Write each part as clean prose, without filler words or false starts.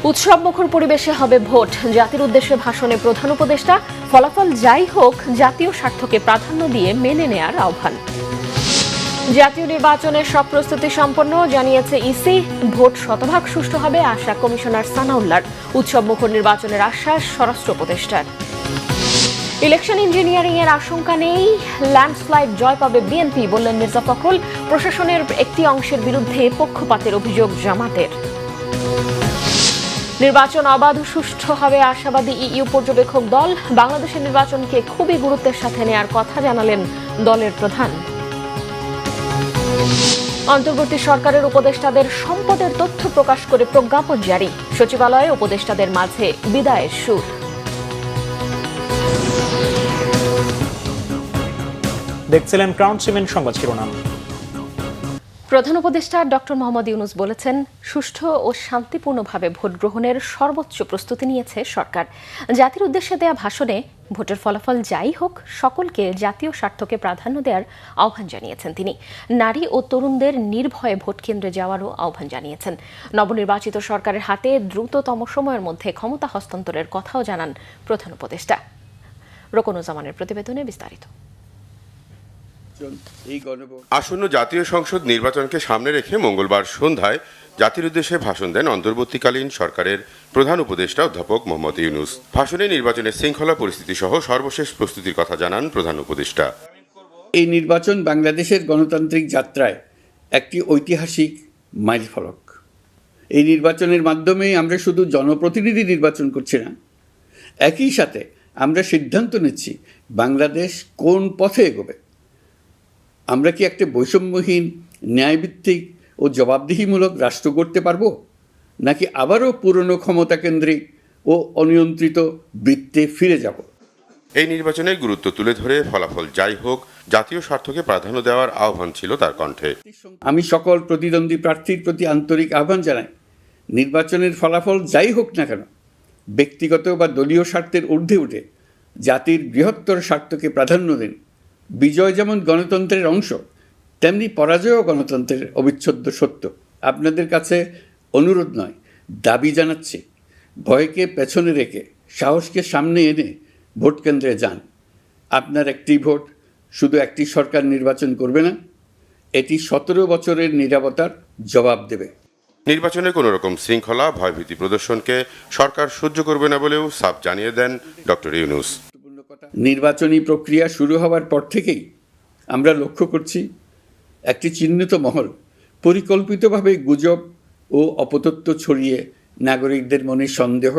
উৎসবমুখর পরিবেশে হবে ভোট, জাতির উদ্দেশ্যে ভাষণে প্রধান উপদেষ্টা। ফলাফল যাই হোক, জাতীয় স্বার্থকে প্রাধান্য দিয়ে মেনে নেয়ার আহ্বান। জাতীয় নির্বাচনের সব প্রস্তুতি সম্পন্ন, জানিয়েছে ইসি। ভোট শতভাগ সুষ্ঠু হবে আশা কমিশনার সানাউল্লাহর। উৎসবমুখর নির্বাচনের আশ্বাস স্বরাষ্ট্র উপদেষ্টার। ইলেকশন ইঞ্জিনিয়ারিং এর আশঙ্কা নেই, ল্যান্ডস্লাইড জয় পাবে বিএনপি, বললেন মির্জা ফখরুল। প্রশাসনের একটি অংশের বিরুদ্ধে পক্ষপাতের অভিযোগ জামাতের। নির্বাচন অবাধ ও সুষ্ঠু হবে আশাবাদী ইইউ পর্যবেক্ষক দল। বাংলাদেশের নির্বাচনকে খুবই গুরুত্বের সাথে নেয়ার কথা জানালেন দলের প্রধান। অন্তর্বর্তী সরকারের উপদেষ্টাদের সম্পদের তথ্য প্রকাশ করে প্রজ্ঞাপন জারি। সচিবালয়ে উপদেষ্টাদের মাঝে বিদায়ের সুর। দেখছিলেন ক্রাউন সিমেন্ট সংবাদ শিরোনাম। প্রধান উপদেষ্টা ডক্টর মোহাম্মদ ইউনূস বলেছেন, সুষ্ঠু ও শান্তিপূর্ণভাবে ভোট গ্রহণের সর্বোচ্চ প্রস্তুতি নিয়েছে সরকার। জাতির উদ্দেশ্যে দেয়া ভাষণে ভোটের ফলাফল যাই হোক, সকলকে জাতীয় স্বার্থকে প্রাধান্য দেওয়ার আহ্বান জানিয়েছেন তিনি। নারী ও তরুণদের নির্ভয়ে ভোট কেন্দ্রে যাওয়ারও আহ্বান জানিয়েছেন। নবনির্বাচিত সরকারের হাতে দ্রুততম সময়ের মধ্যে ক্ষমতা হস্তান্তরের কথাও জানান প্রধান উপদেষ্টা। রোকনুজ্জামানের প্রতিবেদনে বিস্তারিত। আসন্ন জাতীয় সংসদ নির্বাচনকে সামনে রেখে মঙ্গলবার সন্ধ্যায় জাতির উদ্দেশ্যে ভাষণ দেন অন্তর্বর্তীকালীন সরকারের প্রধান উপদেষ্টা অধ্যাপক মোহাম্মদ ইউনূস। ভাষণে নির্বাচনের শৃঙ্খলা পরিস্থিতি সহ সর্বশেষ প্রস্তুতির কথা জানান প্রধান উপদেষ্টা। এই নির্বাচন বাংলাদেশের গণতান্ত্রিক যাত্রায় একটি ঐতিহাসিক মাইলফলক। এই নির্বাচনের মাধ্যমে আমরা শুধু জনপ্রতিনিধি নির্বাচন করছি না, একই সাথে আমরা সিদ্ধান্ত নিচ্ছি বাংলাদেশ কোন পথে এগোবে। আমরা কি একটা বৈষম্যহীন, ন্যায়ভিত্তিক ও জবাবদিহিমূলক রাষ্ট্র গড়তে পারবো, নাকি আবারও পুরনো ক্ষমতাকেন্দ্রিক ও অনিয়ন্ত্রিত বৃত্তে ফিরে যাব? এই নির্বাচনের গুরুত্ব তুলে ধরে ফলাফল যাই হোক, জাতীয় স্বার্থকে প্রাধান্য দেওয়ার আহ্বান ছিল তার কণ্ঠে। আমি সকল প্রতিদ্বন্দ্বী প্রার্থীর প্রতি আন্তরিক আহ্বান জানাই, নির্বাচনের ফলাফল যাই হোক না কেন, ব্যক্তিগত বা দলীয় স্বার্থের ঊর্ধ্বে উঠে জাতির বৃহত্তর স্বার্থকে প্রাধান্য দিন। বিজয় যেমন গণতন্ত্রের অংশ, তেমনি পরাজয়ও গণতন্ত্রের অবিচ্ছেদ্য সত্য। আপনাদের কাছে অনুরোধ নয়, দাবি জানাচ্ছি, ভয়কে পেছনে রেখে সাহসকে সামনে এনে ভোট কেন্দ্রে যান। আপনার একটি ভোট শুধু একটি সরকার নির্বাচন করবে না, এটি 17 বছরের নিরাপত্তার জবাব দেবে। নির্বাচনে কোনো রকম শৃঙ্খলা, ভয়ভীতি প্রদর্শনকে সরকার সহ্য করবে না বলেও সাফ জানিয়ে দেন ডক্টর ইউনূস। নির্বাচনী প্রক্রিয়া শুরু হওয়ার পর থেকেই আমরা লক্ষ্য করছি একটি চিহ্নিত মহল পরিকল্পিতভাবে গুজব ও অপতথ্য ছড়িয়ে নাগরিকদের মনে সন্দেহ,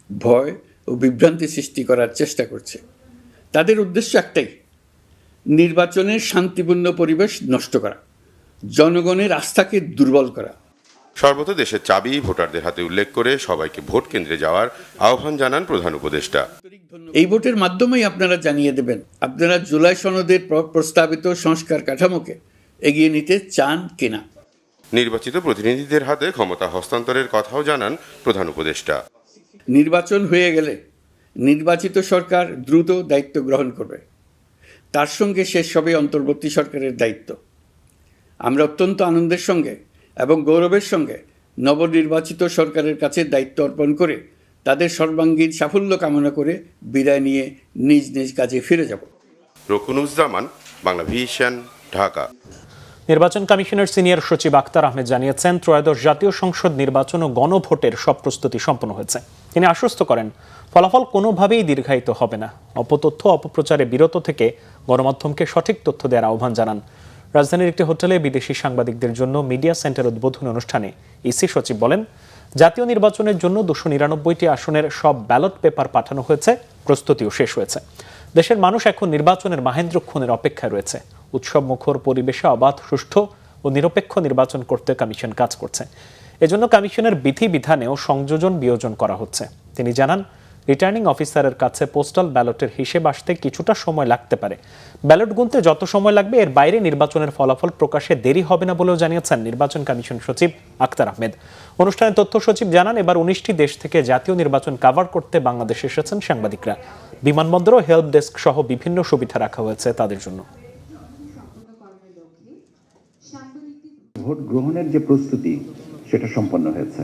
ভয় ও বিভ্রান্তি সৃষ্টি করার চেষ্টা করছে। তাদের উদ্দেশ্য একটাই, নির্বাচনের শান্তিপূর্ণ পরিবেশ নষ্ট করা, জনগণের আস্থাকে দুর্বল করা। সর্বত দেশের চাবি ভোটারদের হাতে উল্লেখ করে সবাইকে ভোট কেন্দ্রে যাওয়ার আহ্বান জানান প্রধান উপদেষ্টা। এই ভোটের মাধ্যমেই আপনারা জানিয়ে দেবেন আপনারা জুলাই সনদের প্রস্তাবিত সংস্কার কাঠামোকে এগিয়ে নিতে চান কিনা। নির্বাচিত প্রতিনিধিদের হাতে ক্ষমতা হস্তান্তরের কথাও জানান প্রধান উপদেষ্টা। নির্বাচন হয়ে গেলে নির্বাচিত সরকার দ্রুত দায়িত্ব গ্রহণ করবে, তার সঙ্গে শেষ হবে অন্তর্বর্তী সরকারের দায়িত্ব। আমরা অত্যন্ত আনন্দের সঙ্গে এবং গৌরবের সঙ্গে নবনির্বাচিত সরকারের কাছে দায়িত্ব অর্পণ করে তাদের সর্বাঙ্গীন সাফল্য কামনা করে বিদায় নিয়ে নিজ নিজ কাজে ফিরে যাব। রোকনুজ্জামান, বাংলা ভিশন, ঢাকা। নির্বাচন কমিশনের সিনিয়র সচিব আক্তার আহমেদ জানিয়েছেন, ত্রয়োদশ জাতীয় সংসদ নির্বাচন ও গণভোটের সব প্রস্তুতি সম্পন্ন হয়েছে। তিনি আশ্বস্ত করেন, ফলাফল কোনোভাবেই দীর্ঘায়িত হবে না। অপতথ্য, অপপ্রচারে বিরত থেকে গণমাধ্যমকে সঠিক তথ্য দেওয়ার আহ্বান জানান। রাজধানীর একটি হোটেলে বিদেশি সাংবাদিকদের জন্য মিডিয়া সেন্টার উদ্বোধনী অনুষ্ঠানে ইসি সচিব বলেন, জাতীয় নির্বাচনের জন্য 299টি আসনের সব ব্যালট পেপার পাঠানো হয়েছে, প্রস্তুতিও শেষ হয়েছে। দেশের মানুষ এখন নির্বাচনের মাহেন্দ্রক্ষণের অপেক্ষায় রয়েছে। উৎসব মুখর পরিবেশে অবাধ, সুষ্ঠু ও নিরপেক্ষ নির্বাচন করতে কমিশন কাজ করছে। এজন্য কমিশনের বিধিবিধানেও সংযোজন বিয়োজন করা হচ্ছে। তিনি জানান, রিটার্নিং অফিসারের কাছে পোস্টাল ব্যালটের হিসেব আসতে কিছুটা সময় লাগতে পারে। ব্যালট গুনতে যত সময় লাগবে এর বাইরে নির্বাচনের ফলাফল প্রকাশে দেরি হবে না বলেও জানিয়েছেন নির্বাচন কমিশন সচিব আক্তার আহমেদ। অনুষ্ঠানে তথ্য সচিব জানান, এবার 19টি দেশ থেকে জাতীয় নির্বাচন কভার করতে বাংলাদেশে এসেছেন সাংবাদিকরা। বিমানবন্দর ও হেল্প ডেস্ক সহ বিভিন্ন সুবিধা রাখা হয়েছে তাদের জন্য। ভোট গ্রহণের যে প্রস্তুতি সেটা সম্পন্ন হয়েছে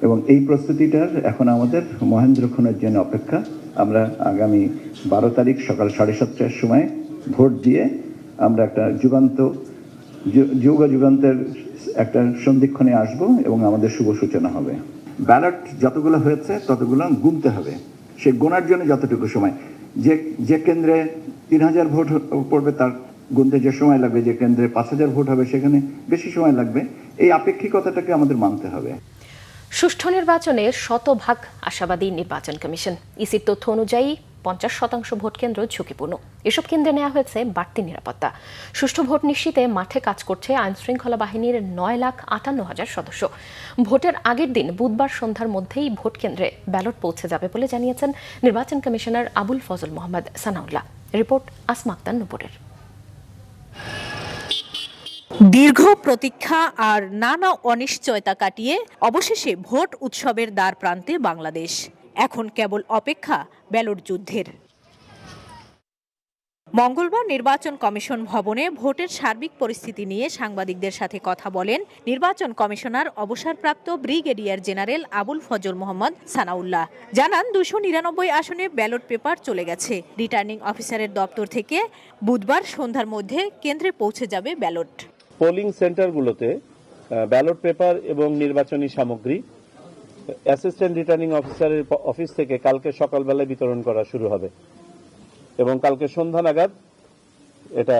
এবং এই প্রস্তুতিটার এখন আমাদের মহেন্দ্রক্ষণের জন্য অপেক্ষা। আমরা আগামী 12 তারিখ সকাল 7:30টার সময় ভোট দিয়ে আমরা একটা যুগান্তের একটা সন্ধিক্ষণে আসব এবং আমাদের শুভ সূচনা হবে। ব্যালট যতগুলো হয়েছে ততগুলো গুনতে হবে, সে গোনার জন্য যতটুকু সময়, যে কেন্দ্রে 3000 ভোট পড়বে তার গুনতে যে সময় লাগবে, যে কেন্দ্রে 5000 ভোট হবে সেখানে বেশি সময় লাগবে। এই আপেক্ষিকতাটাকে আমাদের মানতে হবে। সুষ্ঠু নির্বাচনে শতভাগ আশাবাদী নির্বাচন কমিশন। ইসির তথ্য অনুযায়ী 50% ভোট কেন্দ্র ঝুঁকিপূর্ণ। এসব কেন্দ্রে নেওয়া হয়েছে বাড়তি নিরাপত্তা। সুষ্ঠু ভোট নিশ্চিতে মাঠে কাজ করছে আইনশৃঙ্খলা বাহিনীর 9,58,000 সদস্য। ভোটের আগের দিন বুধবার সন্ধ্যার মধ্যেই ভোট কেন্দ্রে ব্যালট পৌঁছে যাবে বলে জানিয়েছেন নির্বাচন কমিশনার আবুল ফজল মোহাম্মদ সানাউল্লাহ। রিপোর্ট আসমা আক্তার নুপুরের। দীর্ঘ প্রতীক্ষা আর নানা অনিশ্চয়তা কাটিয়ে অবশেষে ভোট উৎসবের দ্বার প্রান্তে বাংলাদেশ। এখন কেবল অপেক্ষা ব্যালট যুদ্ধের। মঙ্গলবার নির্বাচন কমিশন ভবনে ভোটের সার্বিক পরিস্থিতি নিয়ে সাংবাদিকদের সাথে কথা বলেন নির্বাচন কমিশনার অবসরপ্রাপ্ত ব্রিগেডিয়ার জেনারেল আবুল ফজল মোহাম্মদ সানাউল্লাহ। জানান 299 আসনে ব্যালট পেপার চলে গেছে। রিটার্নিং অফিসারের দপ্তর থেকে বুধবার সন্ধ্যার মধ্যে কেন্দ্রে পৌঁছে যাবে ব্যালট। পোলিং সেন্টারগুলোতে ব্যালট পেপার এবং নির্বাচনী সামগ্রী অ্যাসিস্ট্যান্ট রিটার্নিং অফিসারের অফিস থেকে কালকে সকালবেলায় বিতরণ করা শুরু হবে এবং কালকে সন্ধ্যা নাগাদ এটা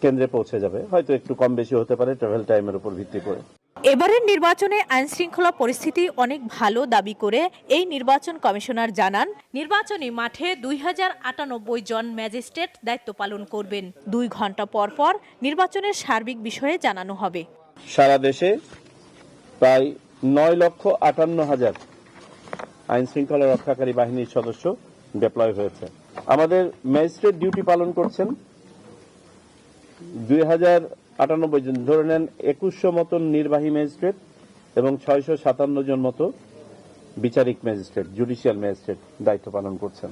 কেন্দ্রে পৌঁছে যাবে। হয়তো একটু কম বেশি হতে পারে ট্রাভেল টাইমের উপর ভিত্তি করে। এবারের নির্বাচনে আইনশৃঙ্খলা পরিস্থিতি অনেক ভালো দাবি করে এই নির্বাচন কমিশনার জানান, নির্বাচনী মাঠে 2098 জন ম্যাজিস্ট্রেট দায়িত্ব পালন করবেন। 2 ঘন্টা পর পর নির্বাচনের সার্বিক বিষয়ে জানানো হবে। সারা দেশে প্রায় 9,58,000 আইন শৃঙ্খলা রক্ষাকারী বাহিনীর সদস্য ডিপ্লয় হয়েছে। আমাদের ম্যাজিস্ট্রেট ডিউটি পালন করছেন 2098 জন, ধরে নেন 2100 মতন নির্বাহী ম্যাজিস্ট্রেট এবং 657 জন মতো বিচারিক ম্যাজিস্ট্রেট, জুডিশিয়াল ম্যাজিস্ট্রেট দায়িত্ব পালন করছেন।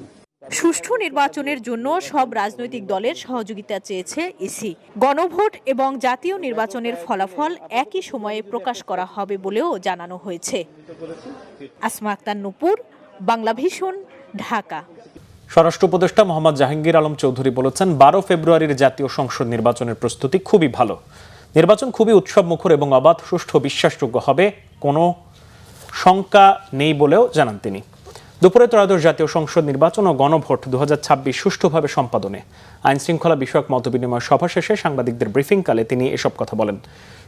সুষ্ঠু নির্বাচনের জন্য সব রাজনৈতিক দলের সহযোগিতা চেয়েছে ইসি। গণভোট এবং জাতীয় নির্বাচনের ফলাফল একই সময়ে প্রকাশ করা হবে বলেও জানানো হয়েছে। আসমা আক্তার নুপুর, বাংলাভিশন, ঢাকা। স্বরাষ্ট্র উপদেষ্টা মোহাম্মদ জাহাঙ্গীর আলম চৌধুরী বলেছেন, 12 ফেব্রুয়ারির জাতীয় সংসদ নির্বাচনের প্রস্তুতি খুবই ভালো। নির্বাচন খুবই উৎসবমুখর এবং অবাধ, সুষ্ঠু, বিশ্বাসযোগ্য হবে, কোনো শঙ্কা নেই বলেও জানান তিনি। দুপুরে ত্রয়োদশ জাতীয় সংসদ নির্বাচন ও গণভোট 2026 সুষ্ঠুভাবে সম্পাদনে আইনশৃঙ্খলা বিষয়ক মতবিনিময় সভা শেষে সাংবাদিকদের ব্রিফিংকালে তিনি এসব কথা বলেন।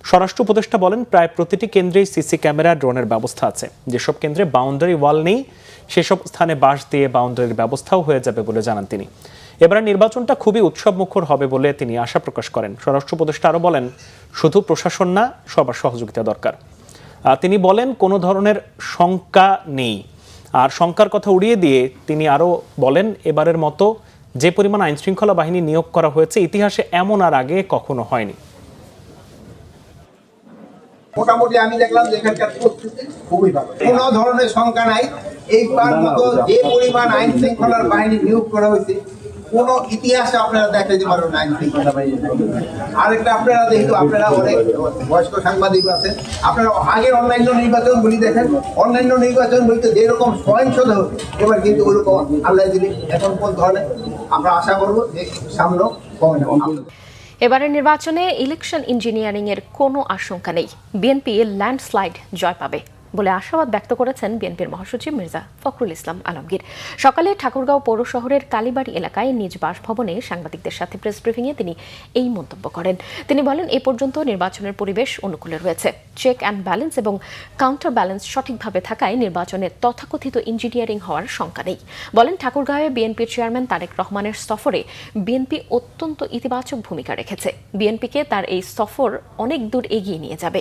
স্বরাষ্ট্র উপদেষ্টা বলেন, প্রায় প্রতিটি কেন্দ্রেই সিসি ক্যামেরা, ড্রোনের ব্যবস্থা আছে। যেসব কেন্দ্রে বাউন্ডারি ওয়াল নেই সেসব স্থানে বাঁশ দিয়ে বাউন্ডারির ব্যবস্থাও হয়ে যাবে বলে জানান তিনি। এবারে নির্বাচনটা খুবই উৎসবমুখর হবে বলে তিনি আশা প্রকাশ করেন। স্বরাষ্ট্র উপদেষ্টা আরও বলেন, শুধু প্রশাসন না, সবার সহযোগিতা দরকার। তিনি বলেন, কোনো ধরনের শঙ্কা নেই। আর শঙ্কার কথা উড়িয়ে দিয়ে তিনি আরও বলেন, এবারের মতো যে পরিমাণ আইনশৃঙ্খলা বাহিনী নিয়োগ করা হয়েছে ইতিহাসে এমন আর আগে কখনো হয়নি। মোটামুটি আমি দেখলাম যে এখানকার প্রস্তুতি খুবই ভালো, কোনো ধরনের শঙ্কা নাই। এইবার মতো যে পরিমাণ আইন শৃঙ্খলার বাহিনী নিয়োগ করা হয়েছে কোনো ইতিহাসে আপনারা দেখাতে পারবেন আইন শৃঙ্খলা বাহিনী। আরেকটা, আপনারা যেহেতু আপনারা অনেক বয়স্ক সাংবাদিক আছেন, আপনারা আগের অন্যান্য নির্বাচনগুলি দেখেন, অন্যান্য নির্বাচন বলতে যেরকম সহিংসতা হতো, এবার কিন্তু ওরকম আল্লাহ দিলে এখন কোন ধরনের আমরা আশা করবো যে সামনেও কমে না। এবারের নির্বাচনে ইলেকশন ইঞ্জিনিয়ারিং এর কোনো আশঙ্কা নেই। বিএনপি ল্যান্ডস্লাইড জয় পাবে বলে আশাবাদ ব্যক্ত করেছেন বিএনপির মহাসচিব মির্জা ফখরুল ইসলাম আলমগীর। সকালে ঠাকুরগাঁও পৌর শহরের কালীবাড়ি এলাকায় নিজ বাসভবনে সাংবাদিকদের সাথে প্রেস ব্রিফিংয়ে তিনি এই মন্তব্য করেন। তিনি বলেন, এ পর্যন্ত নির্বাচনের পরিবেশ অনুকূলে রয়েছে। চেক অ্যান্ড ব্যালেন্স এবং কাউন্টার ব্যালেন্স সঠিকভাবে থাকায় নির্বাচনে তথাকথিত ইঞ্জিনিয়ারিং হওয়ার শঙ্কা নেই। বলেন, ঠাকুরগাঁওয়ে বিএনপির চেয়ারম্যান তারেক রহমানের সফরে বিএনপি অত্যন্ত ইতিবাচক ভূমিকা রেখেছে। বিএনপিকে তার এই সফর অনেক দূর এগিয়ে নিয়ে যাবে।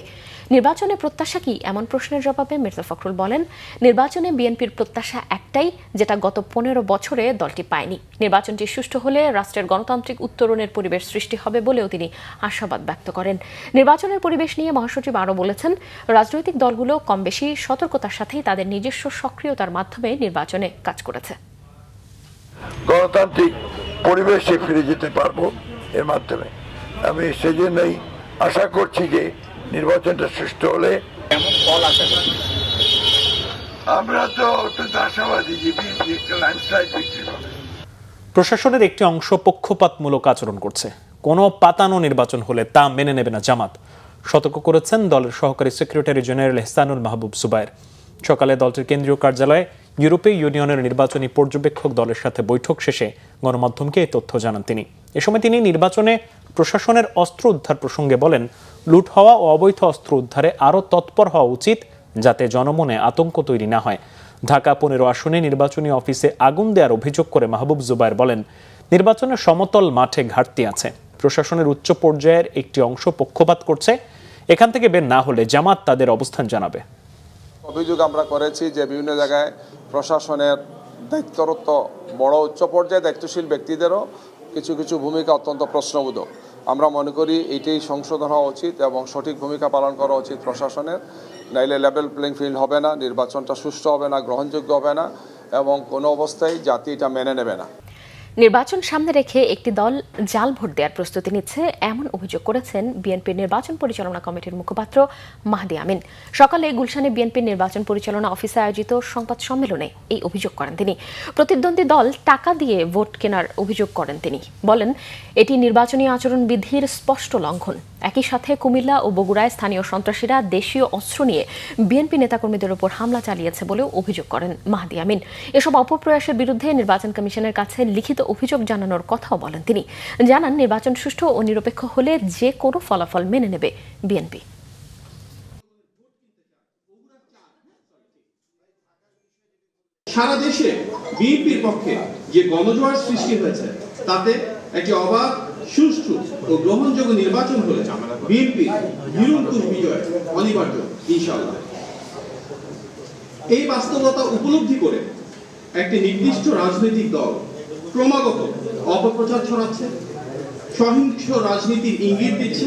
নির্বাচনে প্রত্যাশা কি, এমন প্রশ্নের জবাবে মির্জা ফখরুল বলেন, নির্বাচনে বিএনপির প্রত্যাশা একটাই, যেটা গত 15 বছরে দলটি পায়নি। নির্বাচনটি সুষ্ঠু হলে রাষ্ট্রের গণতান্ত্রিক উত্তরণের পরিবেশ সৃষ্টি হবে বলেও তিনি আশাবাদ ব্যক্ত করেন। নির্বাচনের পরিবেশ নিয়ে মহাসচিব আরও বলেছেন, রাজনৈতিক দলগুলো কম বেশি সতর্কতার সাথেই তাদের নিজস্ব সক্রিয়তার মাধ্যমে নির্বাচনে কাজ করেছে। গণতান্ত্রিক পরিবেশে ফিরে যেতে পারবো এর মাধ্যমে। আমি সেজন্যই আশা করছি যে নির্বাচনটা সুষ্ঠু হলে এমন ফল আশা করছি আমরা তো অত্যন্ত আশাবাদী যে বিএনপি একটা ল্যান্ডস্লাইড বিক্রি পাবে। প্রশাসনের একটি অংশ পক্ষপাতমূলক আচরণ করছে, কোনো পাতানো নির্বাচন হলে তা মেনে নেবে না জামাত, সতর্ক করেছেন দলের সহকারী সেক্রেটারি জেনারেল এহসানুল মাহবুব জুবায়ের। সকালে দলটির কেন্দ্রীয় কার্যালয়ে ইউরোপীয় ইউনিয়নের নির্বাচনী পর্যবেক্ষক দলের সাথে বৈঠক শেষে গণমাধ্যমকে এই তথ্য জানান তিনি। এ সময় তিনি নির্বাচনে প্রশাসনের অস্ত্র উদ্ধার প্রসঙ্গে বলেন, লুট হওয়া ও অবৈধ অস্ত্র উদ্ধারে আরও তৎপর হওয়া উচিত, যাতে জনমনে আতঙ্ক তৈরি না হয়। ঢাকা 15 আসনে নির্বাচনী অফিসে আগুন দেওয়ার অভিযোগ করে মাহবুব জুবায়ের বলেন, নির্বাচনের সমতল মাঠে ঘাটতি আছে, প্রশাসনের উচ্চ পর্যায়ের একটি অংশ পক্ষপাত করছে, এখান থেকে বের না হলে জামাত তাদের অবস্থান জানাবে। অভিযোগ আমরা করেছি যে বিভিন্ন জায়গায় প্রশাসনের দায়িত্বরত বড় উচ্চ পর্যায়ে দায়িত্বশীল ব্যক্তিদেরও কিছু কিছু ভূমিকা অত্যন্ত প্রশ্নবোধক। আমরা মনে করি এটাই সংশোধন হওয়া উচিত এবং সঠিক ভূমিকা পালন করা উচিত প্রশাসনের, নাইলে লেভেল প্লেইং ফিল্ড হবে না, নির্বাচনটা সুষ্ঠু হবে না, গ্রহণযোগ্য হবে না এবং কোনো অবস্থায় জাতি এটা মেনে নেবে না। নির্বাচন সামনে রেখে একটি দল জাল ভোট দেওয়ার প্রস্তুতি নিচ্ছে, এমন অভিযোগ করেছেন বিএনপির নির্বাচন পরিচালনা কমিটির মুখপাত্র মাহদি আমিন। সকালে গুলশানে বিএনপির নির্বাচন পরিচালনা অফিসে আয়োজিত সংবাদ সম্মেলনে এই অভিযোগ করেন তিনি। প্রতিদ্বন্দ্বী দল টাকা দিয়ে ভোট কেনার অভিযোগ করেন তিনি। বলেন, এটি নির্বাচনী আচরণ বিধির স্পষ্ট লঙ্ঘন। একই সাথে কুমিল্লা ও বগুড়ায় স্থানীয় সন্ত্রাসীরা দেশীয় অস্ত্র নিয়ে বিএনপি নেতাকর্মীদের উপর হামলা চালিয়েছে বলেও অভিযোগ করেন মাহদি আমিন। এসব অপপ্রয়াসের বিরুদ্ধে নির্বাচন কমিশনের কাছে লিখিত অভিযোগ জানানোর কথাও বলেন তিনি। জানান, নির্বাচন সুষ্ঠু ও নিরপেক্ষ হলে যে কোনো ফলাফল মেনে নেবে বিএনপি। সারা দেশে বিএনপির পক্ষে যে গণজোয়ার সৃষ্টি হয়েছে, তাতে একটি অবাধ, সুষ্ঠু ও গ্রহণযোগ্য নির্বাচন হলে বিএনপির নিরঙ্কুশ বিজয় অনিবার্য ইনশাআল্লাহ। এই বাস্তবতা উপলব্ধি করে একটি নির্দিষ্ট রাজনৈতিক দল ক্রমাগত অপপ্রচার ছড়াচ্ছে, সহিংস রাজনীতির ইঙ্গিত দিচ্ছে,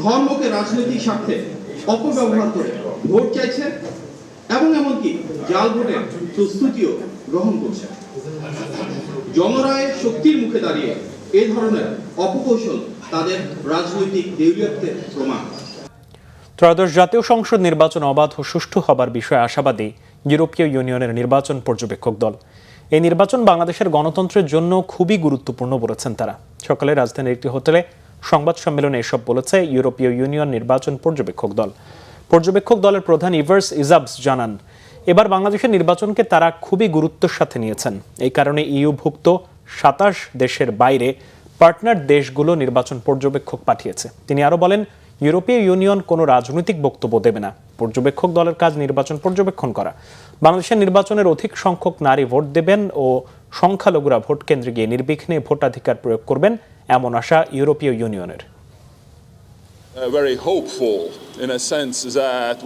ধর্মকে রাজনৈতিক স্বার্থে অপব্যবহার করে ভোট চাইছে এবং এমনকি জাল ভোটের প্রস্তুতিও গ্রহণ করছে। জনরায়ের শক্তির মুখে দাঁড়িয়ে এই ধরনের অপকৌশল তাদের রাজনৈতিক দেউলিয়ত্বের প্রমাণ। ত্রয়োদশ জাতীয় সংসদ নির্বাচন অবাধ ও সুষ্ঠু হবার বিষয়ে আশাবাদী ইউরোপীয় ইউনিয়নের নির্বাচন পর্যবেক্ষক দল। এই নির্বাচন বাংলাদেশের গণতন্ত্রের জন্য খুবই গুরুত্বপূর্ণ বলেছেন তারা। সকালে রাজধানীর একটি হোটেলে সংবাদ সম্মেলনে এসব বলেছে ইউরোপীয় ইউনিয়ন নির্বাচন পর্যবেক্ষক দল। পর্যবেক্ষক দলের প্রধান ইভার্স ইজাবস জানান, এবার বাংলাদেশের নির্বাচনকে তারা খুবই গুরুত্বের সাথে নিয়েছেন। এই কারণে ইউভুক্ত 27 দেশের বাইরে পার্টনার দেশগুলো নির্বাচন পর্যবেক্ষক পাঠিয়েছে। তিনি আরও বলেন, ইউরোপীয় ইউনিয়ন কোনো রাজনৈতিক বক্তব্য দেবে না। পর্যবেক্ষক দলের কাজ নির্বাচন পর্যবেক্ষণ করা। বাংলাদেশের নির্বাচনের অধিক সংখ্যক নারী ভোট দেবেন ও সংখ্যালঘুরা ভোট কেন্দ্রে গিয়ে নির্বিঘ্নে ভোটাধিকার প্রয়োগ করবেন, এমন আশা ইউরোপীয় ইউনিয়নের। Very hopeful in a sense that,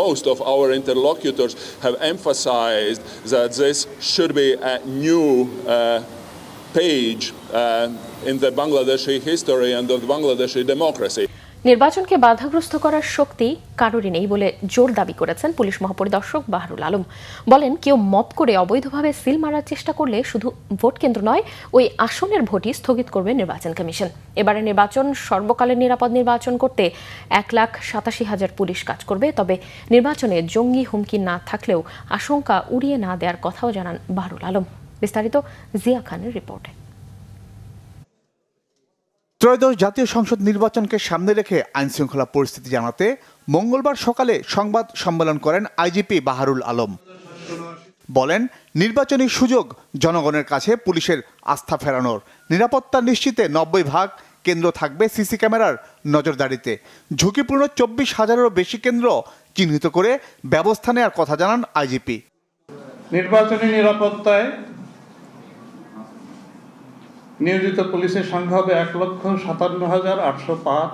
most of our interlocutors have emphasized that this should be a new page in the Bangladeshi history and of Bangladeshi democracy. নির্বাচনকে বাধাগ্রস্ত করার শক্তি কারোরই নেই বলে জোর দাবি করেছেন পুলিশ মহাপরিদর্শক বাহরুল আলম। বলেন, কেউ মপ করে অবৈধভাবে সিল মারার চেষ্টা করলে শুধু ভোট কেন্দ্র নয়, ওই আসনের ভোটই স্থগিত করবে নির্বাচন কমিশন। এবারে নির্বাচন সর্বকালের নিরাপদ নির্বাচন করতে 1,87,000 পুলিশ কাজ করবে। তবে নির্বাচনে জঙ্গি হুমকি না থাকলেও আশঙ্কা উড়িয়ে না দেওয়ার কথাও জানান বাহরুল আলম। বিস্তারিত জিয়া খানের রিপোর্টে। ত্রয়োদশ জাতীয় সংসদ নির্বাচনকে সামনে রেখে আইনশৃঙ্খলা পরিস্থিতি জানাতে মঙ্গলবার সকালে সংবাদ সম্মেলন করেন আইজিপি বাহরুল আলম। বলেন, নির্বাচনী সুযোগ জনগণের কাছে পুলিশের আস্থা ফেরানোর। নিরাপত্তা নিশ্চিতে 90% কেন্দ্র থাকবে সিসি ক্যামেরার নজরদারিতে। ঝুঁকিপূর্ণ 24,000-এরও বেশি কেন্দ্র চিহ্নিত করে ব্যবস্থা নেওয়ার কথা জানান আইজিপি। নির্বাচনী নিরাপত্তায় নিয়োজিত পুলিশের সংখ্যা হবে 1,57,805।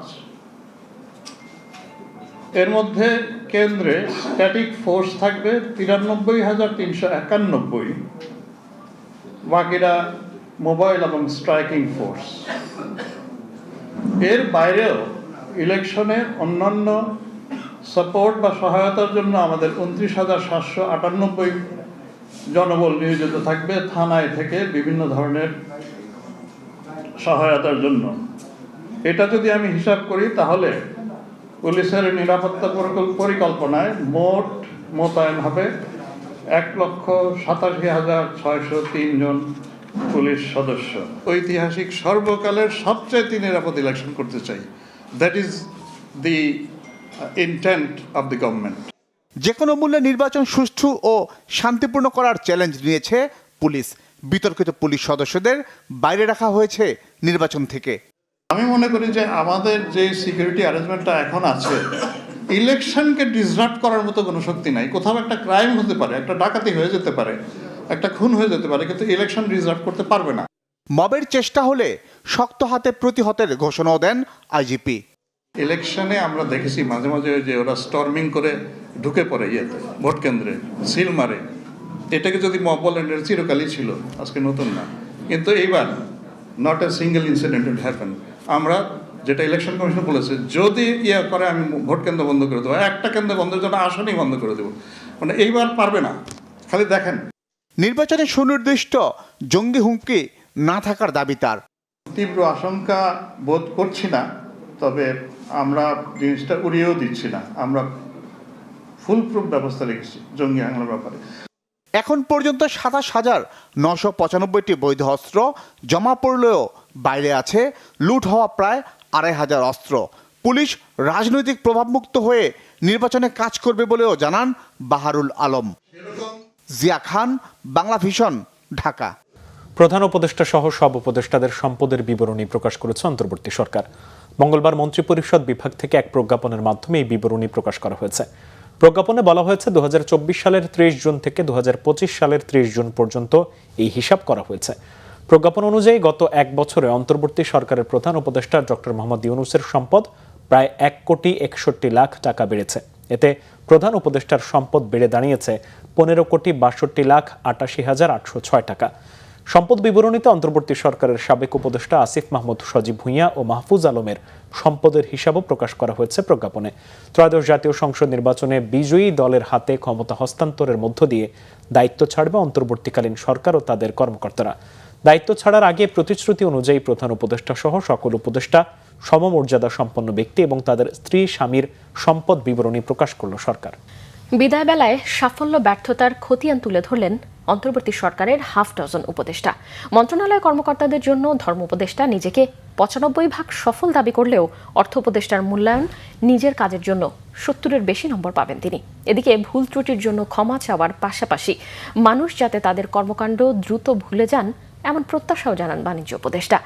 এর মধ্যে কেন্দ্রে স্ট্যাটিক ফোর্স থাকবে 93,391, বাকিরা মোবাইল এবং স্ট্রাইকিং ফোর্স। এর বাইরেও ইলেকশনে অন্যান্য সাপোর্ট বা সহায়তার জন্য আমাদের 29,798 জনবল নিয়োজিত থাকবে থানায় থেকে বিভিন্ন ধরনের সহায়তার জন্য। এটা যদি আমি হিসাব করি তাহলে পুলিশের নিরাপত্তা পরিকল্পনায় মোট মোতায়েন হবে 1,87,603 জন পুলিশ সদস্য। ঐতিহাসিক সর্বকালের সবচেয়ে নিরাপদ ইলেকশন করতে চাই। That is the intent of the government. যে কোনো মূল্যে নির্বাচন সুষ্ঠু ও শান্তিপূর্ণ করার চ্যালেঞ্জ নিয়েছে পুলিশ। বিতর্কিত পুলিশ সদস্যদের বাইরে রাখা হয়েছে নির্বাচন থেকে। আমি মনে করি যে আমাদের যে সিকিউরিটি অ্যারেঞ্জমেন্টটা এখন আছে, ইলেকশনকে ডিসরাপ্ট করার মতো কোনো শক্তি নাই। কোথাও একটা ক্রাইম হতে পারে, একটা ডাকাতি হয়ে যেতে পারে, একটা খুন হয়ে যেতে পারে, কিন্তু ইলেকশন ডিসরাপ্ট করতে পারবে না। মবের চেষ্টা হলে শক্ত হাতে প্রতিহতের ঘোষণাও দেন আইজিপি। ইলেকশনে আমরা দেখেছি মাঝে মাঝে যে ওরা স্টর্মিং করে ঢুকে পড়ে ইয়েতে ভোট কেন্দ্রে সিল মারে। এটাকে যদি মব বলেন, এটা চিরকালই ছিল, আজকে নতুন না। কিন্তু এইবার not a single incident will happen. আমরা যেটা ইলেকশন কমিশন বলেছে, যদি ইয়ে করে আমি ভোট কেন্দ্র বন্ধ করে দেবো, একটা কেন্দ্র বন্ধের জন্য আসনই বন্ধ করে দেবো। মানে এইবার পারবে না, খালি দেখেন। নির্বাচনে সুনির্দিষ্ট জঙ্গি হুমকি না থাকার দাবি তার। তীব্র আশঙ্কা বোধ করছি না, তবে আমরা জিনিসটা উড়িয়েও দিচ্ছি না। আমরা ফুল প্রুফ ব্যবস্থা রেখেছি জঙ্গি হামলার ব্যাপারে। এখন পর্যন্ত 27,995টি বৈধ অস্ত্র জমা পড়লেও বাইরে আছে লুট হওয়া প্রায় 2,500 অস্ত্র। পুলিশ রাজনৈতিক প্রভাবমুক্ত হয়ে নির্বাচনে কাজ করবে বলেও জানান বাহারুল আলম। জিয়া খান, বাংলা ভিশন, ঢাকা। প্রধান উপদেষ্টা সহ সব উপদেষ্টাদের সম্পদের বিবরণী প্রকাশ করেছে অন্তর্বর্তী সরকার। মঙ্গলবার মন্ত্রিপরিষদ বিভাগ থেকে এক প্রজ্ঞাপনের মাধ্যমে এই বিবরণী প্রকাশ করা হয়েছে। প্রজ্ঞাপনে বলা হয়েছে 2024 সালের 30 জুন থেকে 2025 সালের 30 জুন পর্যন্ত এই হিসাব করা হয়েছে। প্রজ্ঞাপন অনুযায়ী গত এক বছরে অন্তর্বর্তী সরকারের প্রধান উপদেষ্টা ডক্টর মোহাম্মদ ইউনূসের সম্পদ প্রায় 1,61,00,000 টাকা বেড়েছে। এতে প্রধান উপদেষ্টার সম্পদ বেড়ে দাঁড়িয়েছে 15,62,88,806 টাকা। সম্পদ বিবরণীতে অন্তর্বর্তী সরকারের সাবেক উপদেষ্টা আসিফ মাহমুদ সজীব ভুঁইয়া ও মাহফুজ আলমের সম্পদের হিসাবও প্রকাশ করা হয়েছে প্রজ্ঞাপনে। ত্রয়োদশ জাতীয় সংসদ নির্বাচনে বিজয়ী দলের হাতে ক্ষমতা হস্তান্তরের মধ্য দিয়ে দায়িত্ব ছাড়বে অন্তর্বর্তীকালীন সরকার ও তাদের কর্মকর্তারা। দায়িত্ব ছাড়ার আগে প্রতিশ্রুতি অনুযায়ী প্রধান উপদেষ্টা সহ সকল উপদেষ্টা সমমর্যাদা সম্পন্ন ব্যক্তি এবং তাদের স্ত্রী স্বামীর সম্পদ বিবরণী প্রকাশ করল সরকার। বিদায় বেলায় সাফল্য ব্যর্থতার খতিয়ান তুলে ধরলেন অন্তর্বর্তী সরকারের হাফ ডজন উপদেষ্টা। মন্ত্রণালয় কর্মকর্তাদের জন্য ধর্ম উপদেষ্টা নিজেকে 95% সফল দাবি করলেও অর্থ উপদেষ্টার মূল্যায়ন নিজের কাজের জন্য 70-এর বেশি নম্বর পাবেন তিনি। এদিকে ভুল ত্রুটির জন্য ক্ষমা চাওয়ার পাশাপাশি মানুষ যাতে তাদের কর্মকাণ্ড দ্রুত ভুলে যান এমন প্রত্যাশাও জানান বাণিজ্য উপদেষ্টা।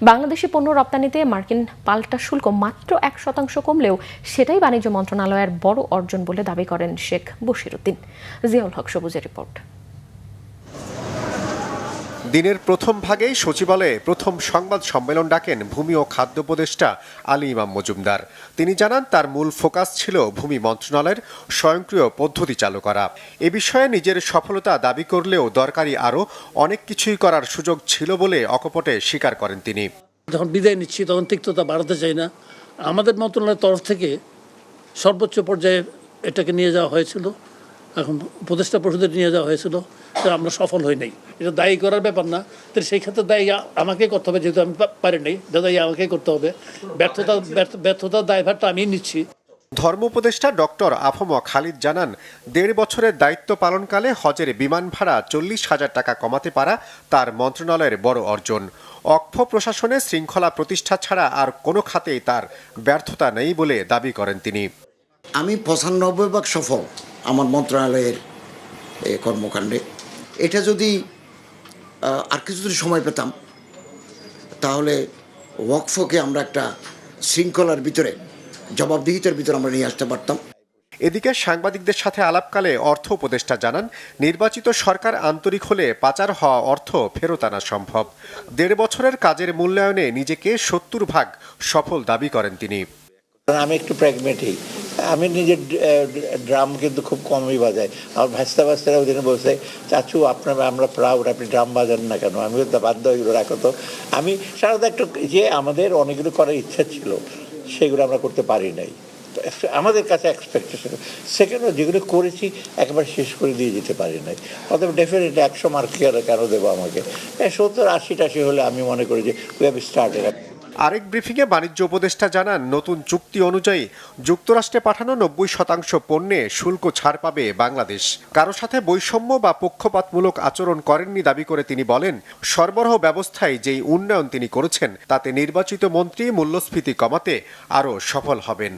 বাংলাদেশি পণ্য রপ্তানিতে মার্কিন পাল্টা শুল্ক মাত্র 1% কমলেও সেটাই বাণিজ্য মন্ত্রণালয়ের বড় অর্জন বলে দাবি করেন শেখ বশিরউদ্দিন। জিয়াউল হক সবুজের রিপোর্ট। দিনের প্রথম ভাগেই সচিবালয়ে প্রথম সংবাদ সম্মেলন ডাকেন ভূমি ও খাদ্য উপদেষ্টা আলী ইমাম মজুমদার। তিনি জানান তার মূল ফোকাস ছিল ভূমি মন্ত্রণালয়ের স্বয়ংক্রিয় পদ্ধতি চালু করা। এ বিষয়ে নিজের সফলতা দাবি করলেও দরকারি আরও অনেক কিছুই করার সুযোগ ছিল বলে অকপটে স্বীকার করেন তিনি। যখন বিদায় নিচ্ছি তখন তিক্ততা বাড়াতে চাই না। আমাদের মন্ত্রণালয়ের তরফ থেকে সর্বোচ্চ পর্যায়ে এটাকে নিয়ে যাওয়া হয়েছিল, এখন উপদেষ্টা পরিষদে নিয়ে যাওয়া হয়েছিল, আমরা সফল হই নাই। এটা দায়ী করার ব্যাপার না, তাহলে সেই ক্ষেত্রে দায়ী আমাকেই করতে হবে, যেহেতু আমি পারি নাই, দায়ী আমাকেই করতে হবে। ব্যর্থতার দায়ভারটা আমি নিচ্ছি। ধর্ম উপদেষ্টা ডক্টর আফম খালিদ জানান 1.5 বছরের দায়িত্ব পালনকালে হজের বিমান ভাড়া 40,000 টাকা কমাতে পারা তার মন্ত্রণালয়ের বড় অর্জন। অক্ষ প্রশাসনে শৃঙ্খলা প্রতিষ্ঠা ছাড়া আর কোনো খাতেই তার ব্যর্থতা নেই বলে দাবি করেন তিনি। আমি 95% সফল আমার মন্ত্রণালয়ের কর্মকাণ্ডে। এটা যদি আর কিছুদিন সময় পেতাম তাহলে ওয়াকফকে আমরা একটা শৃঙ্খলার ভিতরে, জবাবদিহিতার ভিতরে আমরা নিয়ে আসতে পারতাম। এদিকে সাংবাদিকদের সাথে আলাপকালে অর্থ উপদেষ্টা জানান নির্বাচিত সরকার আন্তরিক হলে পাচার হওয়া অর্থ ফেরত আনা সম্ভব। 1.5 বছরের কাজের মূল্যায়নে নিজেকে 70% সফল দাবি করেন তিনি। আমি একটু প্র্যাগমেটিক, আমি নিজের ড্রাম কিন্তু খুব কমই বাজাই। আমার ভাস্তারা ওই দিনে বলছে, চাচু আমরা প্রাউড, আপনি ড্রাম বাজান না কেন? আমি তো বাধ্য এগুলো রাখো। তো আমি সাধারণত একটু যে আমাদের অনেকগুলো করার ইচ্ছা ছিল সেগুলো আমরা করতে পারি নাই, আমাদের কাছে এক্সপেকটেশন। সেকেন্ড, যেগুলো করেছি একেবারে শেষ করে দিয়ে যেতে পারি নাই। অতএব ডেফিনেটলি 100 মার্ক কেন দেবো আমাকে? 70-80 হলে আমি মনে করি যে উই হ্যাভ স্টার্টেড। আরেক ব্রিফিংয়ে বাণিজ্য উপদেষ্টা জানান, নতুন চুক্তি অনুযায়ী যুক্তরাষ্ট্রে পাঠানো 90% পণ্যে শুল্ক ছাড় পাবে বাংলাদেশ। কারো সাথে বৈষম্য বা পক্ষপাতমূলক আচরণ করেননি দাবি করে তিনি বলেন, সরবরাহ ব্যবস্থায় যেই উন্নয়ন তিনি করেছেন তাতে নির্বাচিত মন্ত্রী মূল্যস্ফীতি কমাতে আরও সফল হবেন।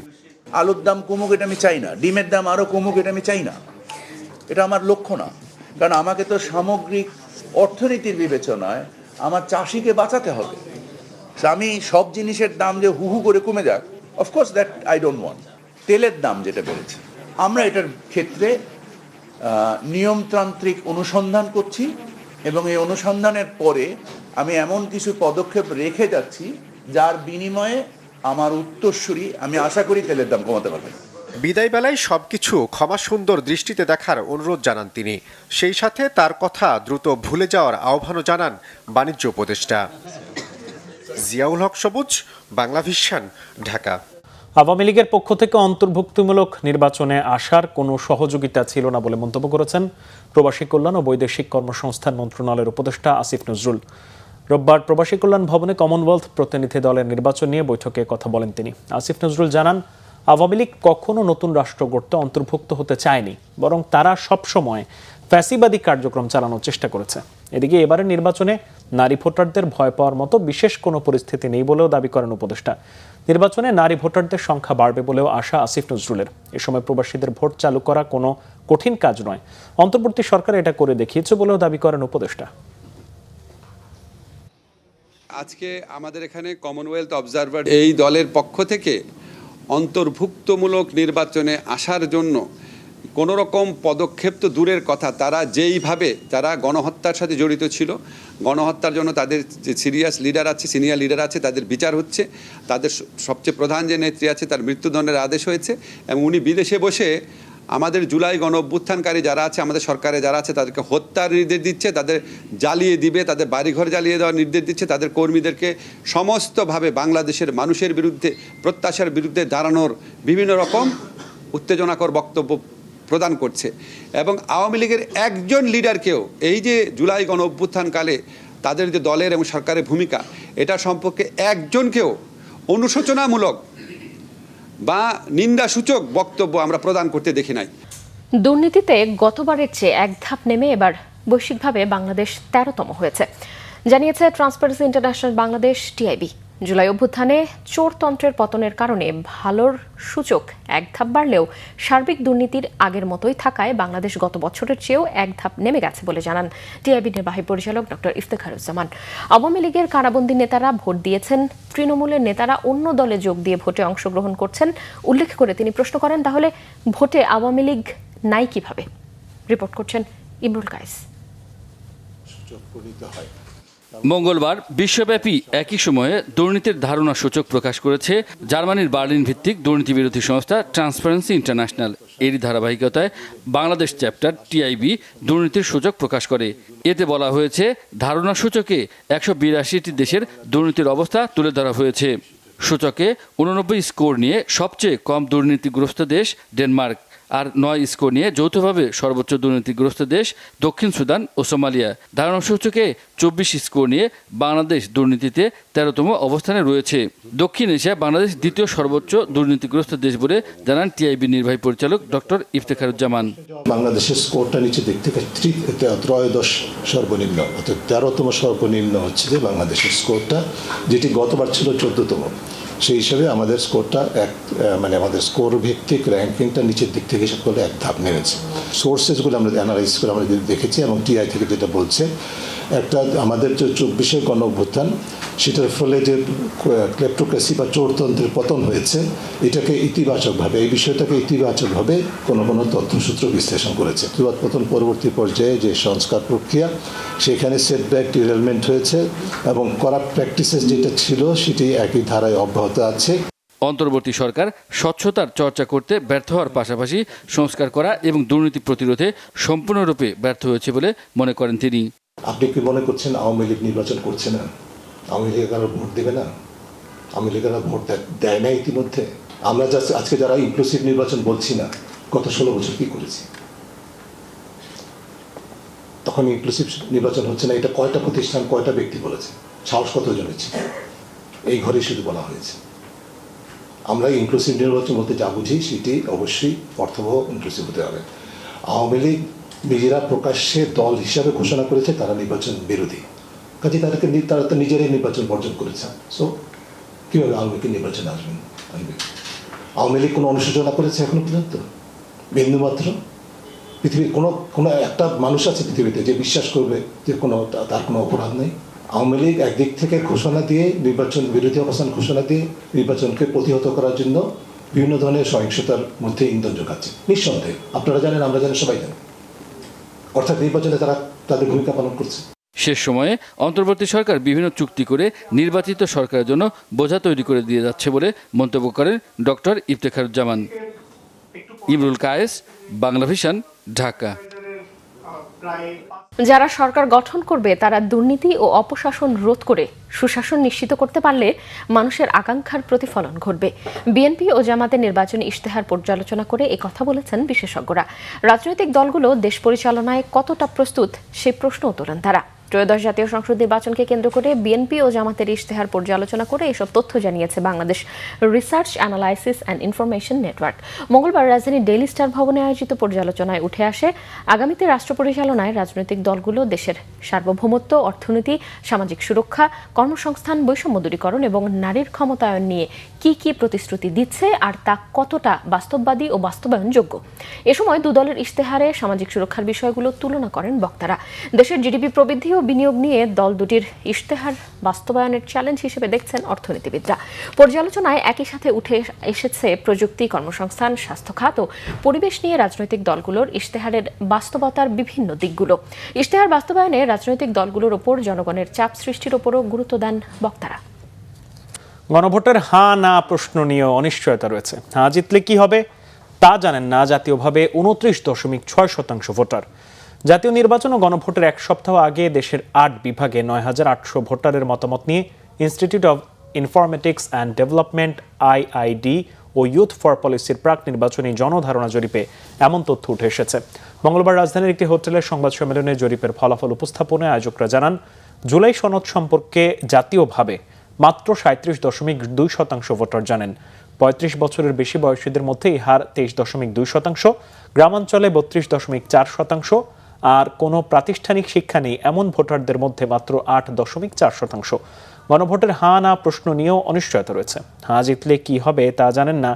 আলুর দাম কমুক এটা আমি চাই না, ডিমের দাম আরও কমুক এটা আমি চাই না, এটা আমার লক্ষ্য না। কারণ আমাকে তো সামগ্রিক অর্থনীতির বিবেচনায় আমার চাষিকে বাঁচাতে হবে। আমি সব জিনিসের দাম যে হু হু করে কমে যাক, of course that I don't want. তেলের দাম যেটা বেড়েছে, আমরা এটার ক্ষেত্রে নিয়মতান্ত্রিক অনুসন্ধান করছি এবং এই অনুসন্ধানের পরে আমি এমন কিছু পদক্ষেপ রেখে যাচ্ছি যার বিনিময়ে আমার উত্তরসূরি আমি আশা করি তেলের দাম কমাতে পারবে। বিদায় বেলায় সবকিছু ক্ষমা সুন্দর দৃষ্টিতে দেখার অনুরোধ জানান তিনি। সেই সাথে তার কথা দ্রুত ভুলে যাওয়ার আহ্বানও জানান বাণিজ্য উপদেষ্টা। জিয়াউল হক সবুজ, বাংলা ভিশন, ঢাকা। আওয়ামী লীগের পক্ষ থেকে অন্তর্ভুক্তিমূলক নির্বাচনে আসার কোনো সহযোগিতা ছিল না বলে মন্তব্য করেছেন প্রবাসী কল্যাণ ও বৈদেশিক কর্মসংস্থান মন্ত্রণালয়ের উপদেষ্টা আসিফ নজরুল। রোববার প্রবাসী কল্যাণ ভবনে কমনওয়েলথ প্রতিনিধি দলের নির্বাচন নিয়ে বৈঠকে কথা বলেন তিনি। আসিফ নজরুল জানান, আওয়ামী লীগ কখনো নতুন রাষ্ট্র গড়তে অন্তর্ভুক্ত হতে চায়নি, বরং তারা সবসময় ফ্যাসিবাদী কার্যক্রম চালানোর চেষ্টা করেছে। এদিকে এবারের নির্বাচনে নারী ভোটারদের ভয় পাওয়ার মতো বিশেষ কোনো পরিস্থিতি নেই বলেও দাবি করেন উপদেষ্টা। নির্বাচনে নারী ভোটারদের সংখ্যা বাড়বে বলেও আশা আসিফ নজরুলের। এ সময় প্রবাসীদের ভোট চালু করা কোনো কঠিন কাজ নয়, অন্তর্বর্তী সরকার এটা করে দেখিয়েছে বলেও দাবি করেন উপদেষ্টা। আজকে আমাদের এখানে কমনওয়েলথ অবজারভার এই দলের পক্ষ থেকে অন্তর্ভুক্তমূলক নির্বাচনে আসার জন্য কোনো রকম পদক্ষেপ তো দূরের কথা, তারা যেইভাবে যারা গণহত্যার সাথে জড়িত ছিল, গণহত্যার জন্য তাদের যে সিরিয়াস লিডার আছে, সিনিয়র লিডার আছে, তাদের বিচার হচ্ছে। তাদের সবচেয়ে প্রধান যে নেত্রী আছে তার মৃত্যুদণ্ডের আদেশ হয়েছে এবং উনি বিদেশে বসে আমাদের জুলাই গণ অভ্যুত্থানকারী যারা আছে, আমাদের সরকারে যারা আছে তাদেরকে হত্যার নির্দেশ দিচ্ছে, তাদের জ্বালিয়ে দিবে, তাদের বাড়িঘর জ্বালিয়ে দেওয়ার নির্দেশ দিচ্ছে, তাদের কর্মীদেরকে সমস্তভাবে বাংলাদেশের মানুষের বিরুদ্ধে, প্রত্যাশার বিরুদ্ধে দাঁড়ানোর বিভিন্ন রকম উত্তেজনাকর বক্তব্য প্রদান করছে। এবং আওয়ামী লীগের একজন লিডারকেও এই যে জুলাই গণ অভ্যুত্থানকালে তাদের যে দলের এবং সরকারের ভূমিকা, এটা সম্পর্কে একজনকেও অনুশোচনামূলক বা নিন্দাসূচক বক্তব্য আমরা প্রদান করতে দেখি নাই। দুর্নীতিতে গতবারের চেয়ে এক ধাপ নেমে এবার বৈশ্বিকভাবে বাংলাদেশ 13তম হয়েছে, জানিয়েছে transparency international Bangladesh TIB. July অভ্যুত্থানে চোরতন্ত্রের পতনের কারণে ভালোর সূচক এক ধাপ বাড়লেও সার্বিক দুর্নীতির আগের মতোই থাকায় বাংলাদেশ গত বছরের চেয়েও এক ধাপ নেমে গেছে বলে জানান টিআইবি নির্বাহী পরিচালক ডক্টর ইফতেখারুজ্জামান। আওয়ামী লীগের কারাবন্দী নেতারা ভোট দিয়েছেন, তৃণমূলের নেতারা অন্য দলে যোগ দিয়ে ভোটে অংশগ্রহণ করছেন উল্লেখ করে তিনি প্রশ্ন করেন, তাহলে ভোটে আওয়ামী লীগ নাই কিভাবে? রিপোর্ট করছেন ইমরুল কায়েস। মঙ্গলবার বিশ্বব্যাপী একই সময়ে দুর্নীতির ধারণা সূচক প্রকাশ করেছে জার্মানির বার্লিন ভিত্তিক দুর্নীতি বিরোধী সংস্থা ট্রান্সপারেন্সি ইন্টারন্যাশনাল। এরই ধারাবাহিকতায় বাংলাদেশ চ্যাপ্টার টিআইবি দুর্নীতির সূচক প্রকাশ করে। এতে বলা হয়েছে, ধারণা সূচকে 182টি দেশের দুর্নীতির অবস্থা তুলে ধরা হয়েছে। সূচকে 89 স্কোর নিয়ে সবচেয়ে কম দুর্নীতিগ্রস্ত দেশ ডেনমার্ক, আর 9 স্কোর নিয়ে যৌথভাবে সর্বোচ্চ দুর্নীতিগ্রস্ত দেশ দক্ষিণ সুদান ও সোমালিয়া। ধারণা সূচকে 24 স্কোর নিয়ে বাংলাদেশ দুর্নীতিতে 13তম অবস্থানে রয়েছে। দক্ষিণ এশিয়া বাংলাদেশ দ্বিতীয় সর্বোচ্চ দুর্নীতিগ্রস্ত দেশ বলে জানান টিআইবি নির্বাহী পরিচালক ডক্টর ইফতেখারুজ্জামান। বাংলাদেশের স্কোরটা নিচে দিক থেকে 13 সর্বনিম্ন, অর্থাৎ 13তম সর্বনিম্ন হচ্ছে যে বাংলাদেশের স্কোরটা, যেটি গতবার ছিল 14তম। সেই হিসাবে আমাদের স্কোরটা আমাদের স্কোর ভিত্তিক র্যাঙ্কিংটা নিচের দিক থেকে হিসাব করলে এক ধাপ নেমেছে। সোর্সেসগুলো আমরা অ্যানালাইজ করে আমরা দেখেছি এবং টিআই থেকে যেটা বলছে, একটা আমাদের যে 24-এর গণ অভ্যুত্থান, সেটার ফলে যে ক্লেপ্টোক্রেসি বা চোরতন্ত্রের পতন হয়েছে, এটাকে ইতিবাচকভাবে, এই বিষয়টাকে ইতিবাচকভাবে কোনো তথ্যসূত্র বিশ্লেষণ করেছে। পতন পরবর্তী পর্যায়ে যে সংস্কার প্রক্রিয়া, সেখানে সেটব্যাক ডিরেলমেন্ট হয়েছে এবং করাপ্ট প্র্যাকটিসেস যেটা ছিল সেটি একই ধারায় অব্যাহত আছে। অন্তর্বর্তী সরকার স্বচ্ছতার চর্চা করতে ব্যর্থ হওয়ার পাশাপাশি সংস্কার করা এবং দুর্নীতি প্রতিরোধে সম্পূর্ণরূপে ব্যর্থ হয়েছে বলে মনে করেন তিনি। আপনি কি মনে করছেন আওয়ামী লীগ নির্বাচন করছে না? আওয়ামী লীগ কারো ভোট দেবে না? আওয়ামী লীগ কারো ভোট দেয় না ইতিমধ্যে? আমরা আজকে যারা ইনক্লুসিভ নির্বাচন বলছি না, গত 16 বছর কি করেছি? তখন ইনক্লুসিভ নির্বাচন হচ্ছে না, এটা কয়টা প্রতিষ্ঠান, কয়টা ব্যক্তি বলেছে? সাহস কতজন হচ্ছে? এই ঘরে শুধু বলা হয়েছে। আমরা ইনক্লুসিভ নির্বাচন বলতে যা বুঝি সেটি অবশ্যই অর্থবহ ইনক্লুসিভ হতে হবে। আওয়ামী লীগ নিজেরা প্রকাশ্যে দল হিসাবে ঘোষণা করেছে তারা নির্বাচন বিরোধী, কাজে তারা তো নিজেরাই নির্বাচন বর্জন করেছে। সো কীভাবে আওয়ামী লীগের নির্বাচনে আসবেন? আওয়ামী লীগ কোনো অনুশোচনা করেছে এখনো পর্যন্ত? বিন্দুমাত্র? পৃথিবীর কোনো একটা মানুষ আছে পৃথিবীতে যে বিশ্বাস করবে যে তার কোনো অপরাধ নেই? আওয়ামী লীগ একদিক থেকে ঘোষণা দিয়ে নির্বাচন বিরোধী অবস্থান ঘোষণা দিয়ে নির্বাচনকে প্রতিহত করার জন্য বিভিন্ন ধরনের সহিংসতার মধ্যে ইন্ধন যোগাচ্ছে, নিঃসন্দেহে। আপনারা জানেন, আমরা জানি, সবাই জানেন। অর্থাৎ নির্বাচনে তারা তাদের ভূমিকা পালন করছে। শেষ সময়ে অন্তর্বর্তী সরকার বিভিন্ন চুক্তি করে নির্বাচিত সরকারের জন্য বোঝা তৈরি করে দিয়ে যাচ্ছে বলে মন্তব্য করেন ডক্টর ইফতেখারুজ্জামান। ইমরুল কায়েস, বাংলা ভিশন, ঢাকা। যারা সরকার গঠন করবে তারা দুর্নীতি ও অপশাসন রোধ করে সুশাসন নিশ্চিত করতে পারলে মানুষের আকাঙ্ক্ষার প্রতিফলন ঘটবে। বিএনপি ও জামাতের নির্বাচনী ইশতেহার পর্যালোচনা করে একথা বলেছেন বিশেষজ্ঞরা। রাজনৈতিক দলগুলো দেশ পরিচালনায় কতটা প্রস্তুত সেই প্রশ্নও তোলেন তারা। ত্রয়োদশ জাতীয় সংসদ নির্বাচনকে কেন্দ্র করে বিএনপি ও জামাতের ইশতেহার পর্যালোচনা করে এসব তথ্য জানিয়েছে Bangladesh research analysis and information network. মঙ্গলবার রাজধানীর ডেইলি স্টার ভবনে আয়োজিত পর্যালোচনায় উঠে আসে আগামীতে রাষ্ট্র পরিচালনায় রাজনৈতিক দলগুলো দেশের সার্বভৌমত্ব, অর্থনীতি, সামাজিক সুরক্ষা, কর্মসংস্থান, বৈষম্য দূরীকরণ এবং নারীর ক্ষমতায়ন নিয়ে কি কি প্রতিশ্রুতি দিচ্ছে আর তা কতটা বাস্তববাদী ও বাস্তবায়নযোগ্য। এ সময় দুদলের ইশতেহারে সামাজিক সুরক্ষার বিষয়গুলো তুলনা করেন বক্তারা। দেশের জিডিপি প্রবৃদ্ধি ও বিনিয়োগ নিয়ে দল দুটির ইশতেহার বাস্তবায়নের চ্যালেঞ্জ হিসেবে দেখছেন অর্থনীতিবিদরা। পর্যালোচনায় একই সাথে উঠে এসেছে প্রযুক্তি, কর্মসংস্থান, স্বাস্থ্য খাত ও পরিবেশ নিয়ে রাজনৈতিক দলগুলোর ইশতেহারের বাস্তবতার বিভিন্ন দিকগুলো। ইশতেহার বাস্তবায়নে রাজনৈতিক দলগুলোর ওপর জনগণের চাপ সৃষ্টির ওপরও গুরুত্ব দেন বক্তারা। গণভোটের হ্যাঁ না প্রশ্ন নিয়ে অনিশ্চয়তা রয়েছে। হ্যাঁ জিতলে কি হবে তা জানেন না জাতীয়ভাবে 29.6% ভোটার। জাতীয় নির্বাচন ও গণভোটের এক সপ্তাহ আগে দেশের 8 বিভাগে 9,800 ভোটারের মতামত নিয়ে Institute of Informatics and Development IID ও ইউথ ফর পলিসির প্রাক নির্বাচনী জনধারণা জরিপে এমন তথ্য উঠে এসেছে। মঙ্গলবার রাজধানীর একটি হোটেলের সংবাদ সম্মেলনে জরিপের ফলাফল উপস্থাপনায় আয়োজকরা জানান, জুলাই সনদ সম্পর্কে জাতীয়ভাবে মাত্র 37.2% ভোটার জানেন। 35 বছরের বেশি বয়সীদের মধ্যে এই হার 23.2%, গ্রামাঞ্চলে 32.4%, আর কোনো প্রাতিষ্ঠানিক শিক্ষা নেই এমন ভোটারদের মধ্যে মাত্র 8.4%। গণভোটের হ্যাঁ না প্রশ্ন নিয়েও অনিশ্চয়তা রয়েছে। হ্যাঁ জিতলে কি হবে তা জানেন না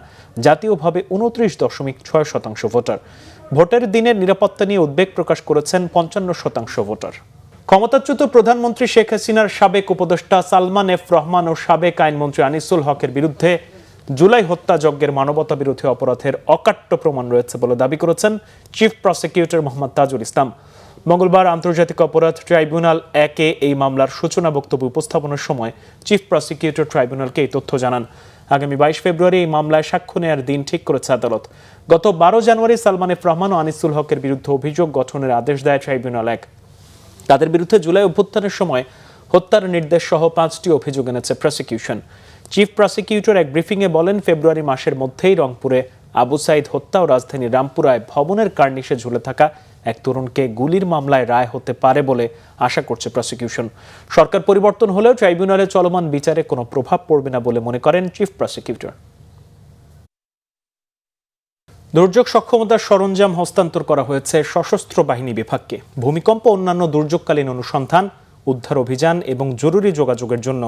জাতীয়ভাবে 29.6% ভোটার। ভোটের দিনের নিরাপত্তা নিয়ে উদ্বেগ প্রকাশ করেছেন 55% ভোটার। ক্ষমতাচ্যুত প্রধানমন্ত্রী শেখ হাসিনার সাবেক উপদেষ্টা সালমান এফ রহমান ও সাবেক আইনমন্ত্রী আনিসুল হকের বিরুদ্ধে জুলাই হত্যাযজ্ঞের মানবতা বিরোধী অপরাধের অকাট্য প্রমাণ রয়েছে বলে দাবি করেছেন চিফ প্রসিকিউটর মোহাম্মদ তাজুল ইসলাম। মঙ্গলবার আন্তর্জাতিক অপরাধ ট্রাইব্যুনাল 1-এ এই মামলার সূচনা বক্তব্য উপস্থাপনের সময় চিফ প্রসিকিউটর ট্রাইব্যুনালকে এই তথ্য জানান। আগামী 22 ফেব্রুয়ারি এই মামলায় সাক্ষ্য নেয়ার দিন ঠিক করেছে আদালত। গত 12 জানুয়ারি সালমান এফ রহমান ও আনিসুল হকের বিরুদ্ধে অভিযোগ গঠনের আদেশ দেয় ট্রাইব্যুনাল 1। তাদের বিরুদ্ধে জুলাই অভ্যুত্থানের সময় হত্যার নির্দেশ সহ 5টি অভিযোগ এনেছে প্রসিকিউশন। চিফ প্রসিকিউটর এক ব্রিফিংয়ে বলেন, ফেব্রুয়ারি মাসের মধ্যেই রংপুরে আবু সাইদ হত্যা ও রাজধানীর রামপুরায় ভবনের কার্নিশে ঝুলে থাকা এক তরুণকে গুলির মামলায় রায় হতে পারে বলে আশা করছে প্রসিকিউশন। সরকার পরিবর্তন হলেও ট্রাইব্যুনালে চলমান বিচারে কোনো প্রভাব পড়বে না বলে মনে করেন চিফ প্রসিকিউটর। দুর্যোগ সক্ষমতার সরঞ্জাম হস্তান্তর করা হয়েছে সশস্ত্র বাহিনী বিভাগকে। ভূমিকম্প, অন্যান্য দুর্যোগকালীন অনুসন্ধান, উদ্ধার অভিযান এবং জরুরি যোগাযোগের জন্য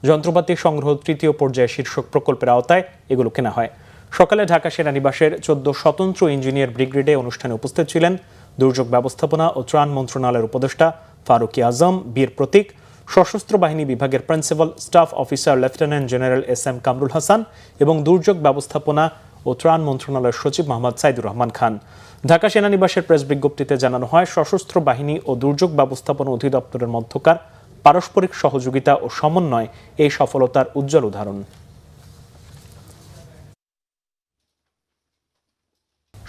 যন্ত্রপাতি সংগ্রহ 3য় পর্যায়ে শীর্ষক প্রকল্পের আওতায় এগুলো কেনা হয়। সকালে ঢাকা সেনানিবাসের 14 স্বতন্ত্র ইঞ্জিনিয়ার ব্রিগেডে অনুষ্ঠানে উপস্থিত ছিলেন দুর্যোগ ব্যবস্থাপনা ও ত্রাণ মন্ত্রণালয়ের উপদেষ্টা ফারুকি আজম, বীর প্রতীক, সশস্ত্র বাহিনী বিভাগের principal staff officer lieutenant general SM Kamrul Hasan এবং দুর্যোগ ব্যবস্থাপনা ও ত্রাণ মন্ত্রণালয়ের সচিব মোহাম্মদ সাইদুর রহমান খান। ঢাকা সেনানিবাসের প্রেস বিজ্ঞপ্তিতে জানানো হয়, সশস্ত্র বাহিনী ও দুর্যোগ ব্যবস্থাপনা অধিদপ্তরের মধ্যকার পারস্পরিক সহযোগিতা ও সমন্বয় এই সফলতার উজ্জ্বল উদাহরণ।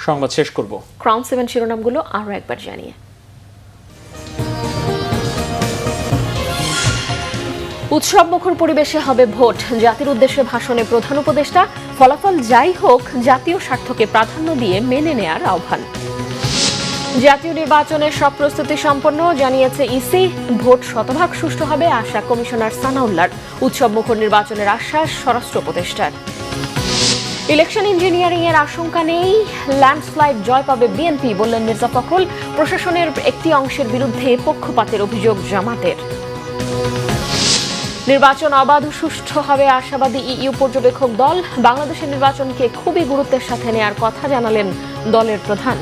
সংবাদ শেষ করব ক্রাউন 7 শিরোনামগুলো আরো একবার জানিয়ে। উৎসবমুখর পরিবেশে হবে ভোট, জাতির উদ্দেশ্যে ভাষণে প্রধান উপদেষ্টা। ফলাফল যাই হোক, জাতীয় স্বার্থকে প্রাধান্য দিয়ে মেনে নেয়ার আহ্বান। জাতীয় নির্বাচনের সব প্রস্তুতি সম্পন্ন, জানিয়েছে ইসি। ভোট শতভাগ সুষ্ঠু হবে আশা কমিশনার সানাউল্লাহর। উৎসবমুখর নির্বাচনের আশ্বাস স্বরাষ্ট্র উপদেষ্টার। ইলেকশন ইঞ্জিনিয়ারিং এর আশঙ্কা নেই, ল্যান্ডস্লাইড জয় পাবে বিএনপি, বললেন মির্জা ফখরুল। প্রশাসনের একটি অংশের বিরুদ্ধে পক্ষপাতের অভিযোগ জামাতের। নির্বাচন অবাধ ও সুষ্ঠু হবে আশাবাদী ইইউ পর্যবেক্ষক দল। বাংলাদেশের নির্বাচনকে খুবই গুরুত্বের সাথে নেয়ার কথা জানালেন দলের প্রধান।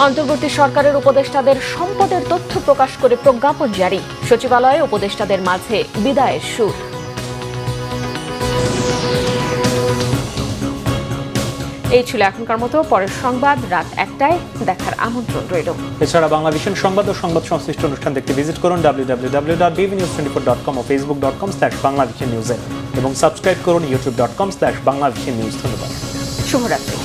অন্তর্বর্তী সরকারের উপদেষ্টাদের সম্পদের তথ্য প্রকাশ করে প্রজ্ঞাপন জারি। সচিবালয়ে উপদেষ্টাদের মাঝে বিদায়ের সুর। এই ছিল এখনকার মতো। পরের সংবাদ রাত 1টায় দেখার আমন্ত্রণ রইল। এছাড়া বাংলাদেশের সংবাদ ও সংবাদ সংশ্লিষ্ট অনুষ্ঠান দেখতে ভিজিট করুন www.bvnews24.com ও facebook.com/banglavishnnews এবং সাবস্ক্রাইব করুন youtube.com/banglavishnnews। ধন্যবাদ। শুভরাত্রি।